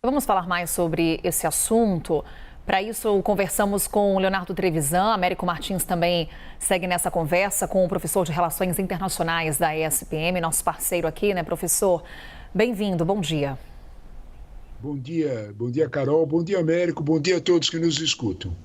Vamos falar mais sobre esse assunto. Para isso, conversamos com o Leonardo Trevisan. Américo Martins também segue nessa conversa com o professor de Relações Internacionais da ESPM, nosso parceiro aqui, né, professor? Bem-vindo, bom dia. Bom dia, Carol, bom dia, Américo, bom dia a todos que nos escutam.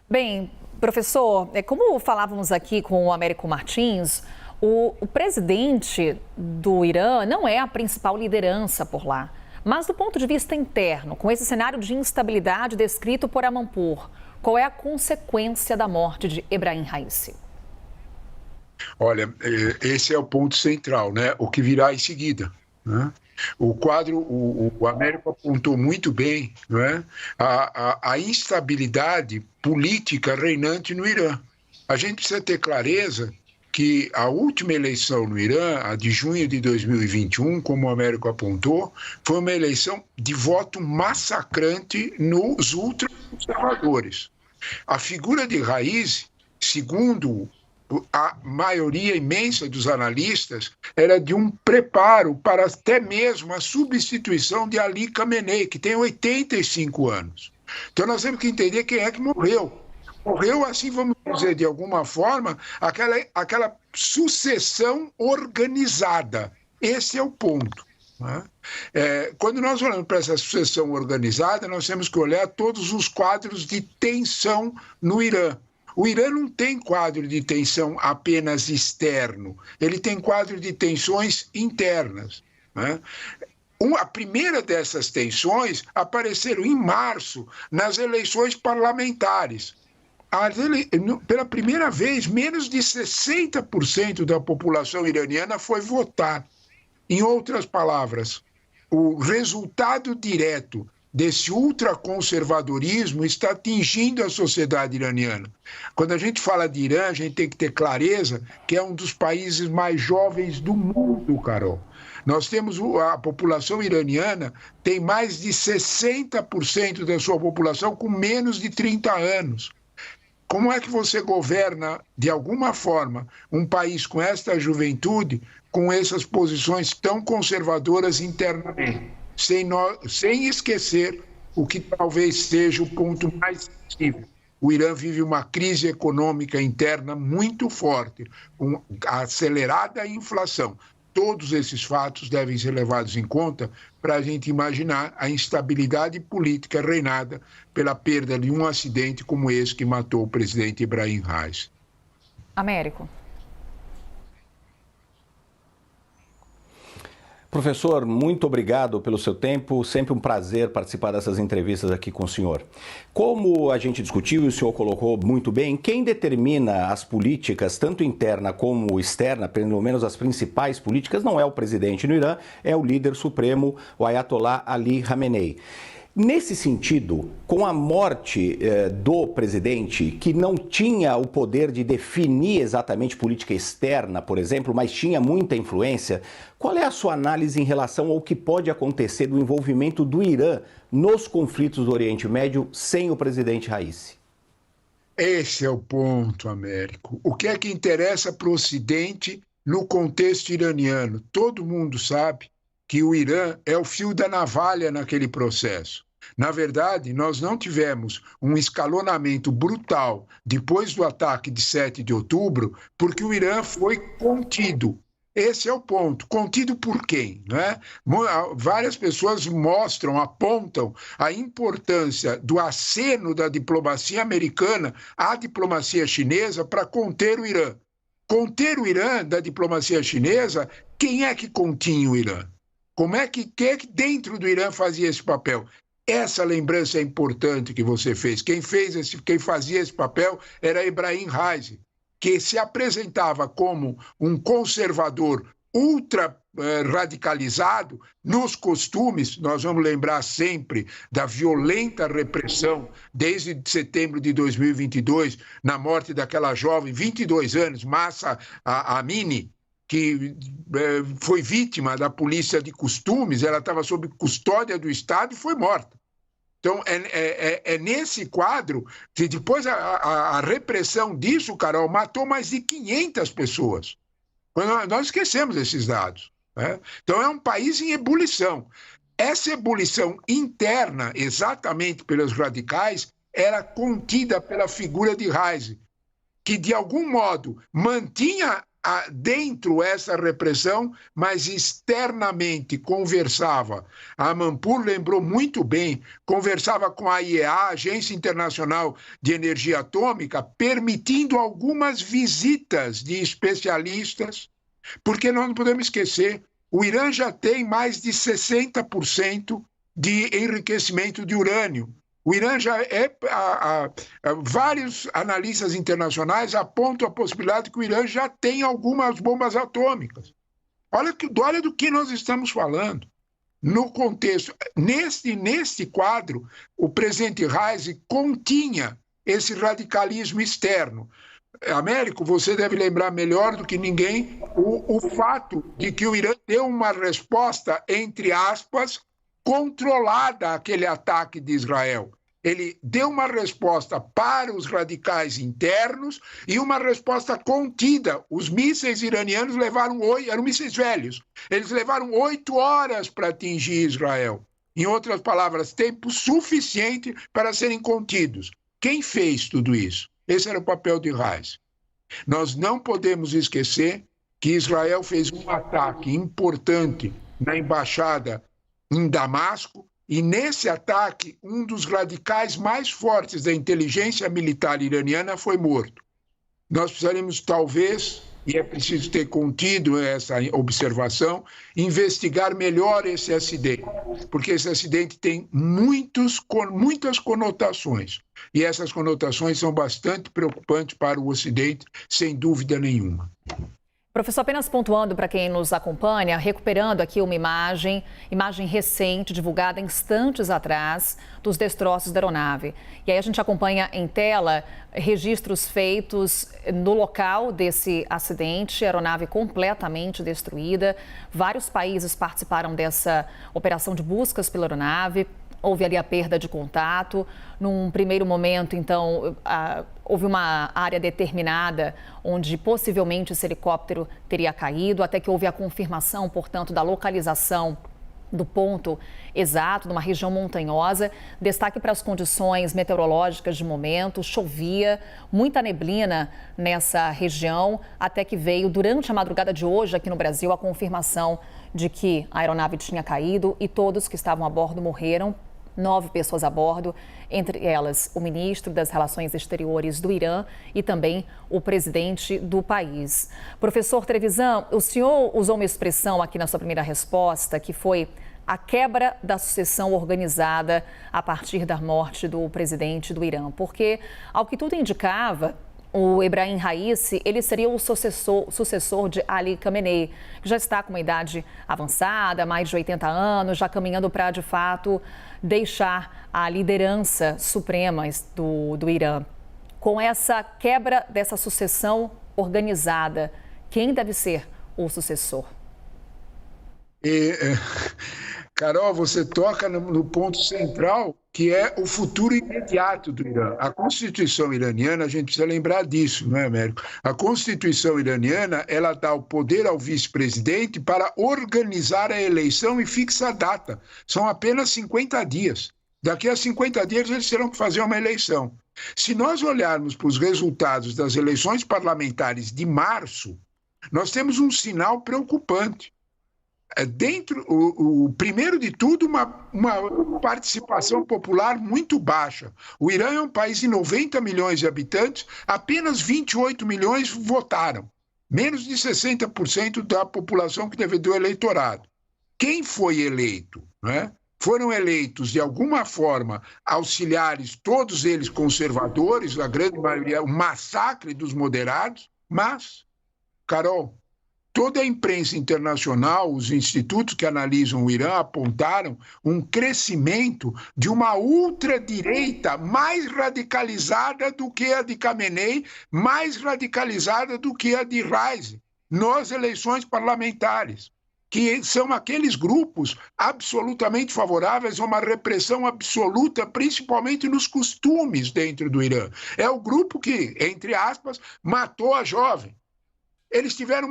Bem, professor, como falávamos aqui com o Américo Martins, o presidente do Irã não é a principal liderança por lá. Mas do ponto de vista interno, com esse cenário de instabilidade descrito por Amanpour, qual é a consequência da morte de Ebrahim Raisi? Olha, esse é o ponto central, né? O que virá em seguida, né? O quadro, o Américo apontou muito bem, né? A instabilidade política reinante no Irã. A gente precisa ter clareza que a última eleição no Irã, a de junho de 2021, como o Américo apontou, foi uma eleição de voto massacrante nos ultraconservadores. A figura de Raisi, segundo a maioria imensa dos analistas, era de um preparo para até mesmo a substituição de Ali Khamenei, que tem 85 anos. Então nós temos que entender quem é que morreu. Morreu, assim, vamos dizer, de alguma forma, aquela sucessão organizada. Esse é o ponto, né? Quando nós olhamos para essa sucessão organizada, nós temos que olhar todos os quadros de tensão no Irã. O Irã não tem quadro de tensão apenas externo, ele tem quadro de tensões internas, né? A primeira dessas tensões apareceram em março, nas eleições parlamentares. Pela primeira vez, menos de 60% da população iraniana foi votar. Em outras palavras, o resultado direto desse ultraconservadorismo está atingindo a sociedade iraniana. Quando a gente fala de Irã, a gente tem que ter clareza que é um dos países mais jovens do mundo, Carol. Nós temos a população iraniana tem mais de 60% da sua população com menos de 30 anos. Como é que você governa, de alguma forma, um país com esta juventude, com essas posições tão conservadoras internamente, sem esquecer o que talvez seja o ponto mais sensível? O Irã vive uma crise econômica interna muito forte, com acelerada inflação. Todos esses fatos devem ser levados em conta para a gente imaginar a instabilidade política reinada pela perda de um acidente como esse que matou o presidente Ebrahim Raisi. Américo. Professor, muito obrigado pelo seu tempo, sempre um prazer participar dessas entrevistas aqui com o senhor. Como a gente discutiu e o senhor colocou muito bem, quem determina as políticas, tanto interna como externa, pelo menos as principais políticas, não é o presidente no Irã, é o líder supremo, o Ayatollah Ali Khamenei. Nesse sentido, com a morte do presidente, que não tinha o poder de definir exatamente política externa, por exemplo, mas tinha muita influência, qual é a sua análise em relação ao que pode acontecer do envolvimento do Irã nos conflitos do Oriente Médio sem o presidente Raisi? Esse é o ponto, Américo. O que é que interessa para o Ocidente no contexto iraniano? Todo mundo sabe que o Irã é o fio da navalha naquele processo. Na verdade, nós não tivemos um escalonamento brutal depois do ataque de 7 de outubro, porque o Irã foi contido. Esse é o ponto. Contido por quem, né? Várias pessoas apontam a importância do aceno da diplomacia americana à diplomacia chinesa para conter o Irã. Conter o Irã da diplomacia chinesa, quem é que continha o Irã? Quem é que dentro do Irã fazia esse papel? Essa lembrança é importante que você fez. Quem fazia esse papel era Ebrahim Raisi, que se apresentava como um conservador ultra radicalizado nos costumes. Nós vamos lembrar sempre da violenta repressão desde setembro de 2022, na morte daquela jovem, 22 anos, Mahsa Amini, que foi vítima da polícia de costumes, ela estava sob custódia do Estado e foi morta. Então, é nesse quadro que depois a repressão disso, Carol, matou mais de 500 pessoas. Nós esquecemos esses dados, né? Então, é um país em ebulição. Essa ebulição interna, exatamente pelos radicais, era contida pela figura de Reis, que de algum modo mantinha dentro essa repressão, mas externamente conversava. A Amanpour lembrou muito bem, conversava com a IEA, a Agência Internacional de Energia Atômica, permitindo algumas visitas de especialistas, porque nós não podemos esquecer, o Irã já tem mais de 60% de enriquecimento de urânio. O Irã já vários analistas internacionais apontam a possibilidade de que o Irã já tem algumas bombas atômicas. Olha do que nós estamos falando. No contexto, neste quadro, o presidente Raisi continha esse radicalismo externo. Américo, você deve lembrar melhor do que ninguém o fato de que o Irã deu uma resposta, entre aspas, controlada aquele ataque de Israel. Ele deu uma resposta para os radicais internos e uma resposta contida. Os mísseis iranianos eram mísseis velhos, eles levaram 8 horas para atingir Israel. Em outras palavras, tempo suficiente para serem contidos. Quem fez tudo isso? Esse era o papel de Reis. Nós não podemos esquecer que Israel fez um ataque importante na embaixada em Damasco, e nesse ataque, um dos radicais mais fortes da inteligência militar iraniana foi morto. Nós precisaremos, talvez, e é preciso ter contido essa observação, investigar melhor esse acidente, porque esse acidente tem muitas conotações, e essas conotações são bastante preocupantes para o Ocidente, sem dúvida nenhuma. Professor, apenas pontuando para quem nos acompanha, recuperando aqui uma imagem recente, divulgada instantes atrás, dos destroços da aeronave. E aí a gente acompanha em tela registros feitos no local desse acidente, aeronave completamente destruída. Vários países participaram dessa operação de buscas pela aeronave. Houve ali a perda de contato. Num primeiro momento, então, houve uma área determinada onde possivelmente esse helicóptero teria caído, até que houve a confirmação, portanto, da localização do ponto exato, numa região montanhosa. Destaque para as condições meteorológicas de momento, chovia, muita neblina nessa região, até que veio, durante a madrugada de hoje, aqui no Brasil, a confirmação de que a aeronave tinha caído e todos que estavam a bordo morreram. 9 pessoas a bordo, entre elas o ministro das Relações Exteriores do Irã e também o presidente do país. Professor Trevisan, o senhor usou uma expressão aqui na sua primeira resposta, que foi a quebra da sucessão organizada a partir da morte do presidente do Irã, porque, ao que tudo indicava, o Ebrahim Raisi, ele seria o sucessor de Ali Khamenei, que já está com uma idade avançada, mais de 80 anos, já caminhando para, de fato, deixar a liderança suprema do Irã. Com essa quebra dessa sucessão organizada, quem deve ser o sucessor? Carol, você toca no ponto central, que é o futuro imediato do Irã. A Constituição iraniana, a gente precisa lembrar disso, não é, Américo? A Constituição iraniana, ela dá o poder ao vice-presidente para organizar a eleição e fixa a data. São apenas 50 dias. Daqui a 50 dias eles terão que fazer uma eleição. Se nós olharmos para os resultados das eleições parlamentares de março, nós temos um sinal preocupante. Primeiro de tudo, uma participação popular muito baixa. O Irã é um país de 90 milhões de habitantes, apenas 28 milhões votaram, menos de 60% da população que teve do eleitorado. Quem foi eleito? Né? Foram eleitos, de alguma forma, auxiliares, todos eles conservadores, a grande maioria, o massacre dos moderados, mas, Carol, toda a imprensa internacional, os institutos que analisam o Irã apontaram um crescimento de uma ultradireita mais radicalizada do que a de Khamenei, mais radicalizada do que a de Raisi, nas eleições parlamentares, que são aqueles grupos absolutamente favoráveis a uma repressão absoluta, principalmente nos costumes dentro do Irã. É o grupo que, entre aspas, matou a jovem. Eles tiveram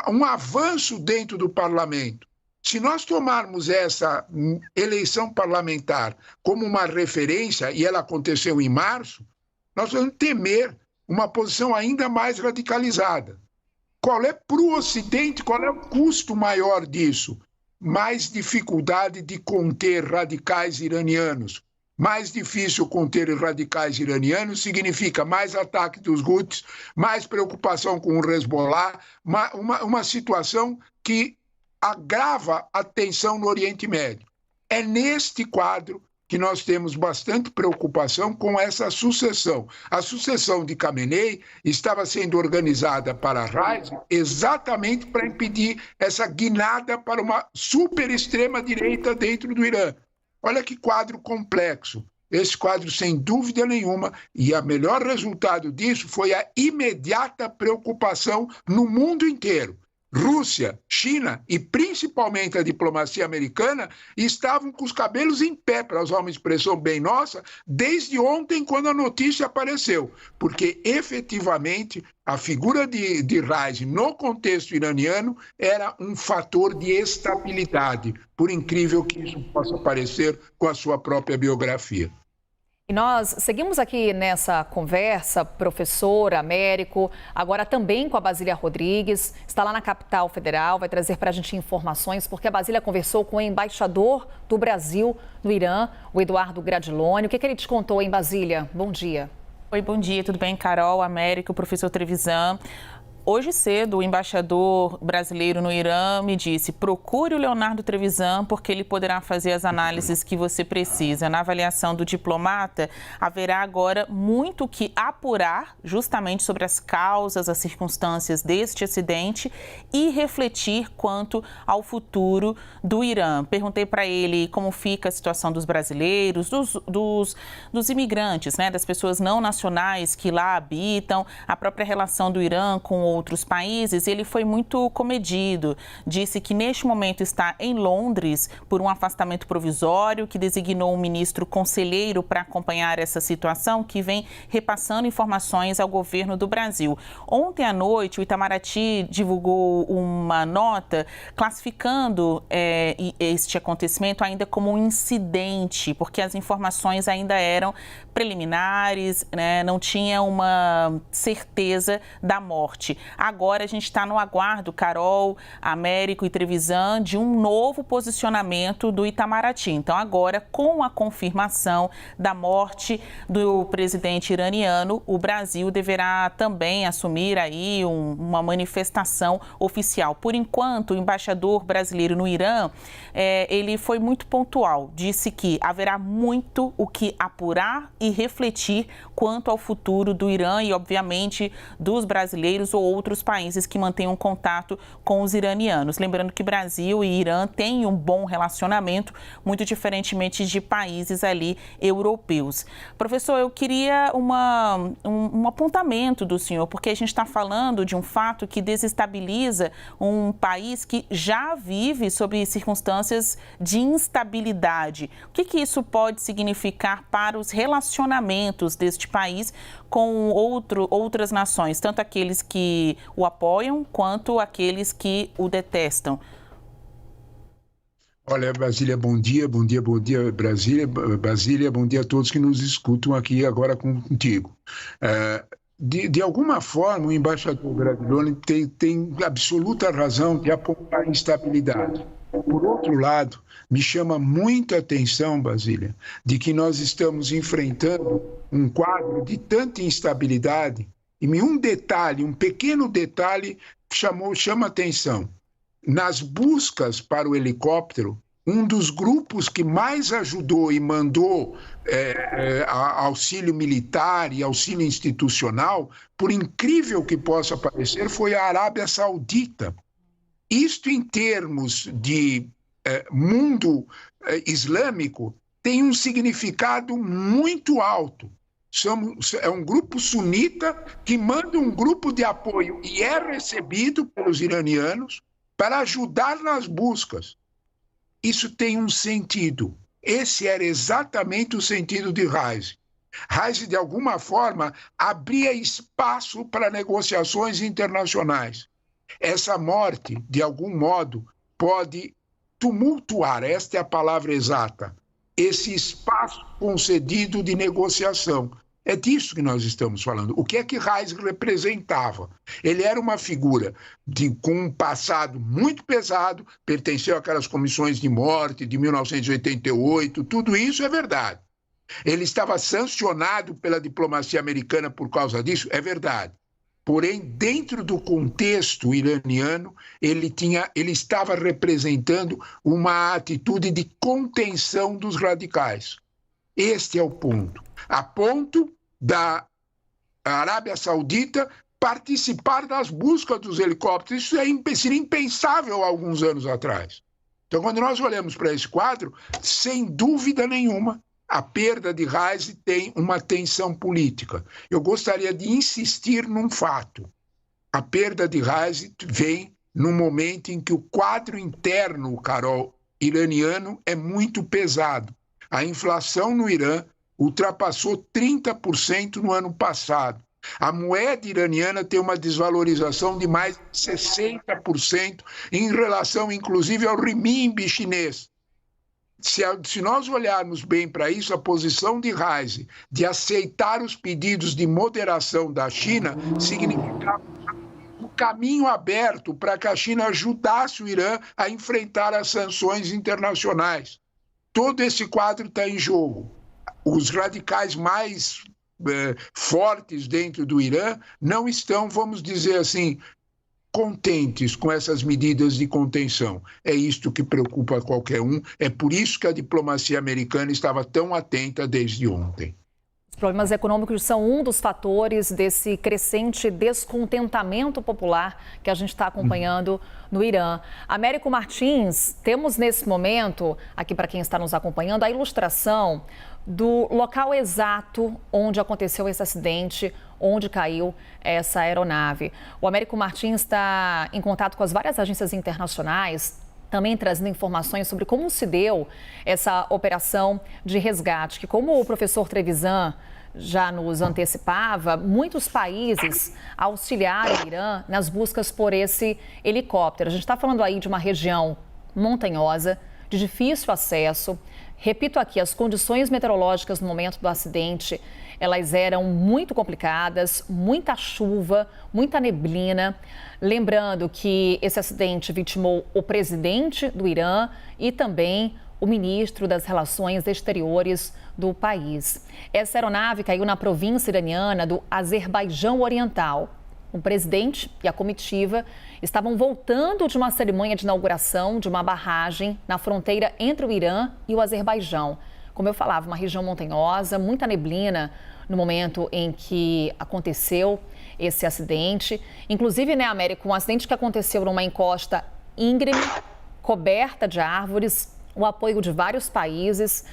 um avanço dentro do parlamento. Se nós tomarmos essa eleição parlamentar como uma referência, e ela aconteceu em março, nós vamos temer uma posição ainda mais radicalizada. Qual é para o Ocidente, qual é o custo maior disso? Mais dificuldade de conter radicais iranianos. Mais difícil conter radicais iranianos significa mais ataque dos Houthis, mais preocupação com o Hezbollah, uma situação que agrava a tensão no Oriente Médio. É neste quadro que nós temos bastante preocupação com essa sucessão. A sucessão de Khamenei estava sendo organizada para Raisi exatamente para impedir essa guinada para uma super extrema-direita dentro do Irã. Olha que quadro complexo. Esse quadro, sem dúvida nenhuma, e o melhor resultado disso foi a imediata preocupação no mundo inteiro. Rússia, China e principalmente a diplomacia americana estavam com os cabelos em pé, para usar uma expressão bem nossa, desde ontem, quando a notícia apareceu, porque efetivamente a figura de Raisi no contexto iraniano era um fator de estabilidade, por incrível que isso possa parecer com a sua própria biografia. E nós seguimos aqui nessa conversa, professor, Américo, agora também com a Basília Rodrigues, está lá na capital federal, vai trazer para a gente informações, porque a Basília conversou com o embaixador do Brasil no Irã, o Eduardo Gradiloni. O que ele te contou, em Basília? Bom dia. Oi, bom dia, tudo bem? Carol, Américo, professor Trevisan. Hoje cedo, o embaixador brasileiro no Irã me disse: procure o Leonardo Trevisan, porque ele poderá fazer as análises que você precisa. Na avaliação do diplomata, haverá agora muito que apurar justamente sobre as causas, as circunstâncias deste acidente e refletir quanto ao futuro do Irã. Perguntei para ele como fica a situação dos brasileiros, dos imigrantes, né, das pessoas não nacionais que lá habitam, a própria relação do Irã com outros países. Ele foi muito comedido, disse que neste momento está em Londres por um afastamento provisório, que designou um ministro conselheiro para acompanhar essa situação, que vem repassando informações ao governo do Brasil. Ontem à noite, o Itamaraty divulgou uma nota classificando este acontecimento ainda como um incidente, porque as informações ainda eram preliminares, né? Não tinha uma certeza da morte. Agora a gente está no aguardo, Carol, Américo e Trevisan, de um novo posicionamento do Itamaraty. Então agora, com a confirmação da morte do presidente iraniano, o Brasil deverá também assumir aí uma manifestação oficial. Por enquanto, o embaixador brasileiro no Irã, ele foi muito pontual, disse que haverá muito o que apurar e refletir quanto ao futuro do Irã e, obviamente, dos brasileiros ou outros países que mantenham contato com os iranianos. Lembrando que Brasil e Irã têm um bom relacionamento, muito diferentemente de países ali europeus. Professor, eu queria um apontamento do senhor, porque a gente está falando de um fato que desestabiliza um país que já vive sob circunstâncias de instabilidade. O que isso pode significar para os relacionamentos deste país com outras nações, tanto aqueles que o apoiam quanto aqueles que o detestam? Olha, Basília, bom dia, Basília, bom dia a todos que nos escutam aqui agora contigo. De alguma forma, o embaixador Gradiloni tem absoluta razão de apontar a instabilidade. Por outro lado, me chama muita atenção, Basília, de que nós estamos enfrentando um quadro de tanta instabilidade, e um pequeno detalhe chama atenção. Nas buscas para o helicóptero, um dos grupos que mais ajudou e mandou auxílio militar e auxílio institucional, por incrível que possa parecer, foi a Arábia Saudita. Isto, em termos de mundo islâmico, tem um significado muito alto. É um grupo sunita que manda um grupo de apoio e é recebido pelos iranianos para ajudar nas buscas. Isso tem um sentido. Esse era exatamente o sentido de Raisi. Raisi, de alguma forma, abria espaço para negociações internacionais. Essa morte, de algum modo, pode tumultuar, esta é a palavra exata, esse espaço concedido de negociação. É disso que nós estamos falando. O que é que Reis representava? Ele era uma figura com um passado muito pesado, pertenceu àquelas comissões de morte de 1988, tudo isso é verdade. Ele estava sancionado pela diplomacia americana por causa disso, é verdade. Porém, dentro do contexto iraniano, ele estava representando uma atitude de contenção dos radicais. Este é o ponto. A ponto da Arábia Saudita participar das buscas dos helicópteros. Isso seria impensável há alguns anos atrás. Então, quando nós olhamos para esse quadro, sem dúvida nenhuma, a perda de Reis tem uma tensão política. Eu gostaria de insistir num fato. A perda de Reis vem no momento em que o quadro interno, Carol, iraniano é muito pesado. A inflação no Irã ultrapassou 30% no ano passado. A moeda iraniana tem uma desvalorização de mais de 60% em relação, inclusive, ao renminbi chinês. Se nós olharmos bem para isso, a posição de Reis de aceitar os pedidos de moderação da China significava o caminho aberto para que a China ajudasse o Irã a enfrentar as sanções internacionais. Todo esse quadro está em jogo. Os radicais mais fortes dentro do Irã não estão, vamos dizer assim, contentes com essas medidas de contenção. É isto que preocupa qualquer um. É por isso que a diplomacia americana estava tão atenta desde ontem. Os problemas econômicos são um dos fatores desse crescente descontentamento popular que a gente está acompanhando no Irã. Américo Martins, temos nesse momento, aqui para quem está nos acompanhando, a ilustração do local exato onde aconteceu esse acidente, onde caiu essa aeronave. O Américo Martins está em contato com as várias agências internacionais, também trazendo informações sobre como se deu essa operação de resgate, que, como o professor Trevisan já nos antecipava, muitos países auxiliaram o Irã nas buscas por esse helicóptero. A gente está falando aí de uma região montanhosa, de difícil acesso. Repito aqui, as condições meteorológicas no momento do acidente, elas eram muito complicadas, muita chuva, muita neblina. Lembrando que esse acidente vitimou o presidente do Irã e também o ministro das Relações Exteriores do país. Essa aeronave caiu na província iraniana do Azerbaijão Oriental. O presidente e a comitiva estavam voltando de uma cerimônia de inauguração de uma barragem na fronteira entre o Irã e o Azerbaijão. Como eu falava, uma região montanhosa, muita neblina no momento em que aconteceu esse acidente. Inclusive, né, Américo, um acidente que aconteceu numa encosta íngreme, coberta de árvores, o apoio de vários países.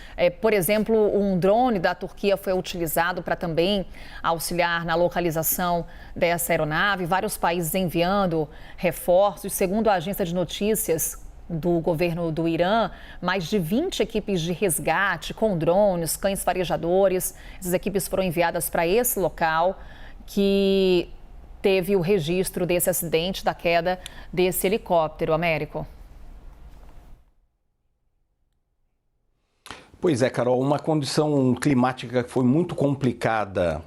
Por exemplo, um drone da Turquia foi utilizado para também auxiliar na localização dessa aeronave. Vários países enviando reforços. Segundo a agência de notícias do governo do Irã, mais de 20 equipes de resgate com drones, cães farejadores. Essas equipes foram enviadas para esse local que teve o registro desse acidente, da queda desse helicóptero, Américo. Pois é, Carol, uma condição climática que foi muito complicada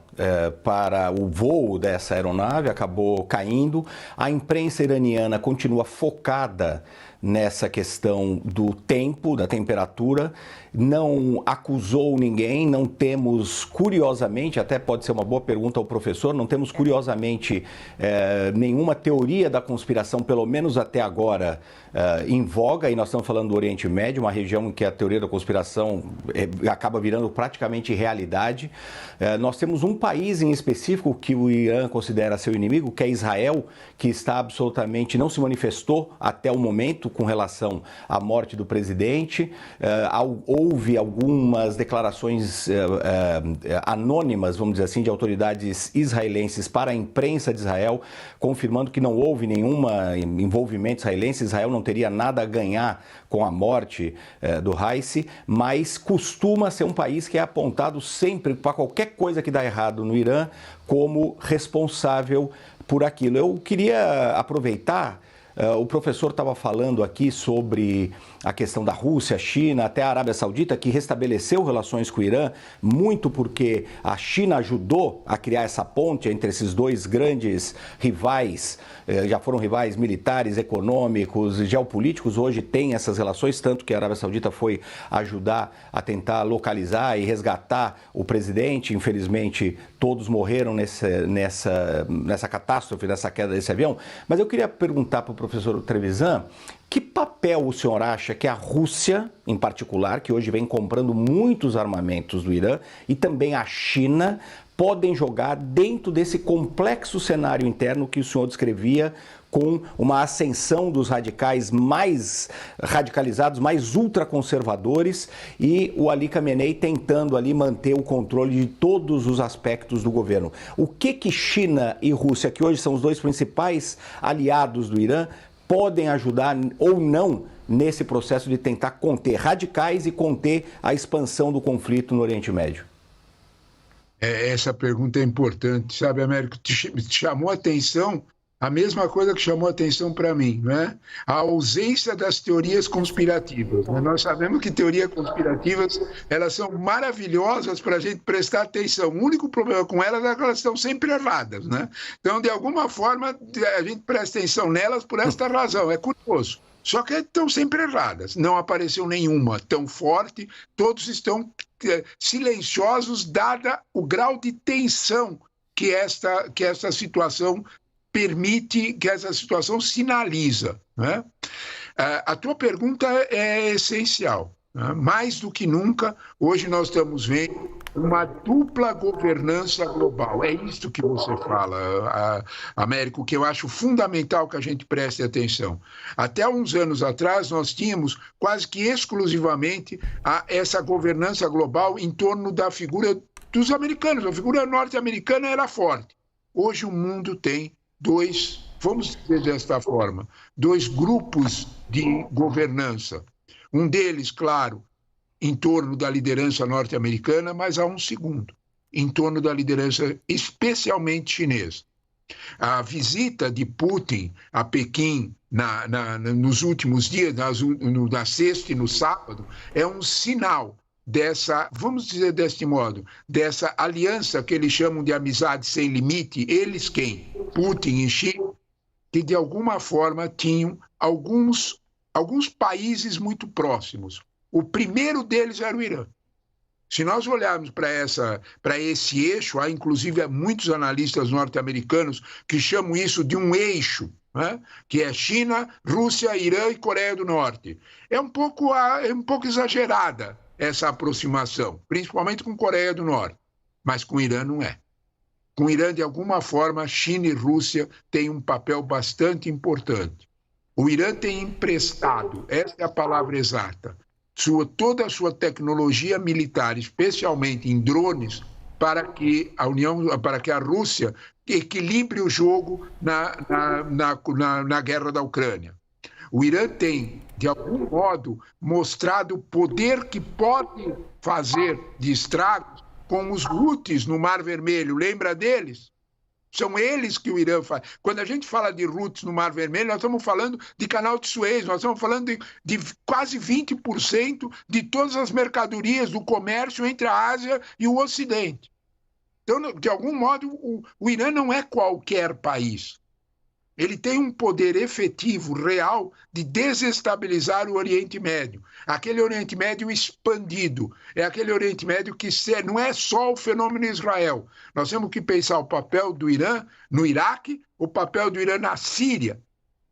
para o voo dessa aeronave, acabou caindo. A imprensa iraniana continua focada nessa questão do tempo, da temperatura, não acusou ninguém, não temos, curiosamente, até pode ser uma boa pergunta ao professor, não temos curiosamente nenhuma teoria da conspiração, pelo menos até agora, em voga, e nós estamos falando do Oriente Médio, uma região em que a teoria da conspiração acaba virando praticamente realidade. Nós temos um país em específico que o Irã considera seu inimigo, que é Israel, que está absolutamente, não se manifestou até o momento com relação à morte do presidente. Houve algumas declarações anônimas, vamos dizer assim, de autoridades israelenses para a imprensa de Israel, confirmando que não houve nenhum envolvimento israelense. Israel não teria nada a ganhar com a morte do Raisi, mas costuma ser um país que é apontado sempre para qualquer coisa que dá errado no Irã como responsável por aquilo. Eu queria aproveitar O professor estava falando aqui sobre a questão da Rússia, China, até a Arábia Saudita, que restabeleceu relações com o Irã, muito porque a China ajudou a criar essa ponte entre esses dois grandes rivais, já foram rivais militares, econômicos, geopolíticos, hoje tem essas relações, tanto que a Arábia Saudita foi ajudar a tentar localizar e resgatar o presidente. Infelizmente, todos morreram nessa catástrofe, nessa queda desse avião. Mas eu queria perguntar para o professor Trevisan, que papel o senhor acha que a Rússia, em particular, que hoje vem comprando muitos armamentos do Irã, e também a China, podem jogar dentro desse complexo cenário interno que o senhor descrevia, com uma ascensão dos radicais mais radicalizados, mais ultraconservadores, e o Ali Khamenei tentando ali manter o controle de todos os aspectos do governo. O que China e Rússia, que hoje são os dois principais aliados do Irã, podem ajudar ou não nesse processo de tentar conter radicais e conter a expansão do conflito no Oriente Médio? Essa pergunta é importante, sabe, Américo? Te chamou a atenção a mesma coisa que chamou a atenção para mim, né? A ausência das teorias conspirativas. Né? Nós sabemos que teorias conspirativas, elas são maravilhosas para a gente prestar atenção. O único problema com elas é que elas estão sempre erradas, né? Então, de alguma forma, a gente presta atenção nelas por esta razão. É curioso. Só que estão sempre erradas. Não apareceu nenhuma tão forte. Todos estão silenciosos, dada o grau de tensão que esta situação permite, que essa situação sinaliza. Né? A tua pergunta é essencial. Né? Mais do que nunca, hoje nós estamos vendo uma dupla governança global. É isso que você fala, Américo, que eu acho fundamental que a gente preste atenção. Até uns anos atrás, nós tínhamos quase que exclusivamente essa governança global em torno da figura dos americanos. A figura norte-americana era forte. Hoje o mundo tem vamos dizer desta forma, dois grupos de governança. Um deles, claro, em torno da liderança norte-americana, mas há um segundo, em torno da liderança especialmente chinesa. A visita de Putin a Pequim nos últimos dias, na sexta e no sábado, é um sinal dessa, vamos dizer deste modo, dessa aliança que eles chamam de amizade sem limite. Eles quem? Putin e Xi, que de alguma forma tinham alguns países muito próximos. O primeiro deles era o Irã. Se nós olharmos para esse eixo, há inclusive muitos analistas norte-americanos que chamam isso de um eixo, né? Que é China, Rússia, Irã e Coreia do Norte. É um pouco exagerada essa aproximação, principalmente com Coreia do Norte, mas com o Irã não é. Com o Irã, de alguma forma, China e Rússia têm um papel bastante importante. O Irã tem emprestado, essa é a palavra exata, toda a sua tecnologia militar, especialmente em drones, para que a Rússia equilibre o jogo na guerra da Ucrânia. O Irã tem, de algum modo, mostrado o poder que pode fazer de estragos com os Houthis no Mar Vermelho. Lembra deles? São eles que o Irã faz. Quando a gente fala de Houthis no Mar Vermelho, nós estamos falando de Canal de Suez, nós estamos falando de quase 20% de todas as mercadorias do comércio entre a Ásia e o Ocidente. Então, de algum modo, o Irã não é qualquer país. Ele tem um poder efetivo, real, de desestabilizar o Oriente Médio. Aquele Oriente Médio expandido. É aquele Oriente Médio que não é só o fenômeno Israel. Nós temos que pensar o papel do Irã no Iraque, o papel do Irã na Síria.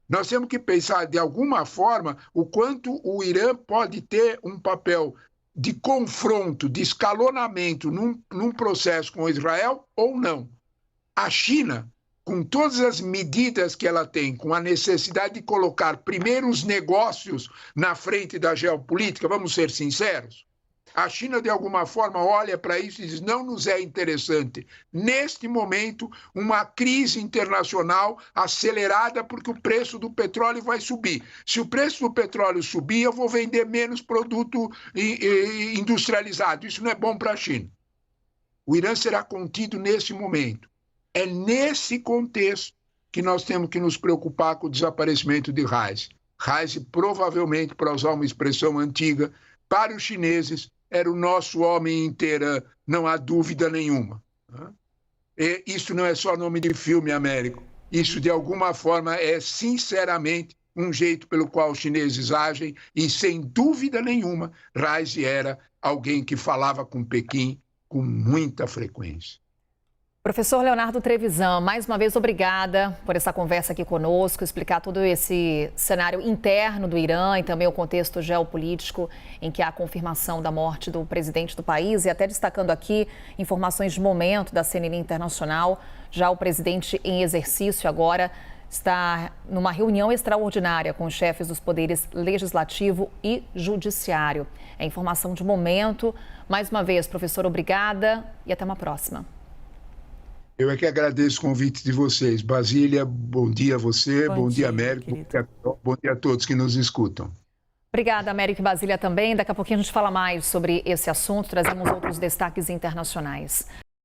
Nós temos que pensar, de alguma forma, o quanto o Irã pode ter um papel de confronto, de escalonamento num processo com Israel ou não. A China, com todas as medidas que ela tem, com a necessidade de colocar primeiro os negócios na frente da geopolítica, vamos ser sinceros, a China, de alguma forma, olha para isso e diz, não nos é interessante, neste momento, uma crise internacional acelerada porque o preço do petróleo vai subir. Se o preço do petróleo subir, eu vou vender menos produto industrializado. Isso não é bom para a China. O Irã será contido nesse momento. É nesse contexto que nós temos que nos preocupar com o desaparecimento de Reis. Reis, provavelmente, para usar uma expressão antiga, para os chineses, era o nosso homem inteiro, não há dúvida nenhuma. E isso não é só nome de filme, Américo. Isso, de alguma forma, é, sinceramente, um jeito pelo qual os chineses agem e, sem dúvida nenhuma, Reis era alguém que falava com Pequim com muita frequência. Professor Leonardo Trevisan, mais uma vez obrigada por essa conversa aqui conosco, explicar todo esse cenário interno do Irã e também o contexto geopolítico em que há a confirmação da morte do presidente do país e até destacando aqui informações de momento da CNN Internacional. Já o presidente em exercício agora está numa reunião extraordinária com os chefes dos poderes legislativo e judiciário. É informação de momento. Mais uma vez, professor, obrigada e até uma próxima. Eu é que agradeço o convite de vocês. Basília, bom dia a você, bom dia, Américo, bom dia a todos que nos escutam. Obrigada, Américo e Basília também. Daqui a pouquinho a gente fala mais sobre esse assunto, trazemos outros destaques internacionais.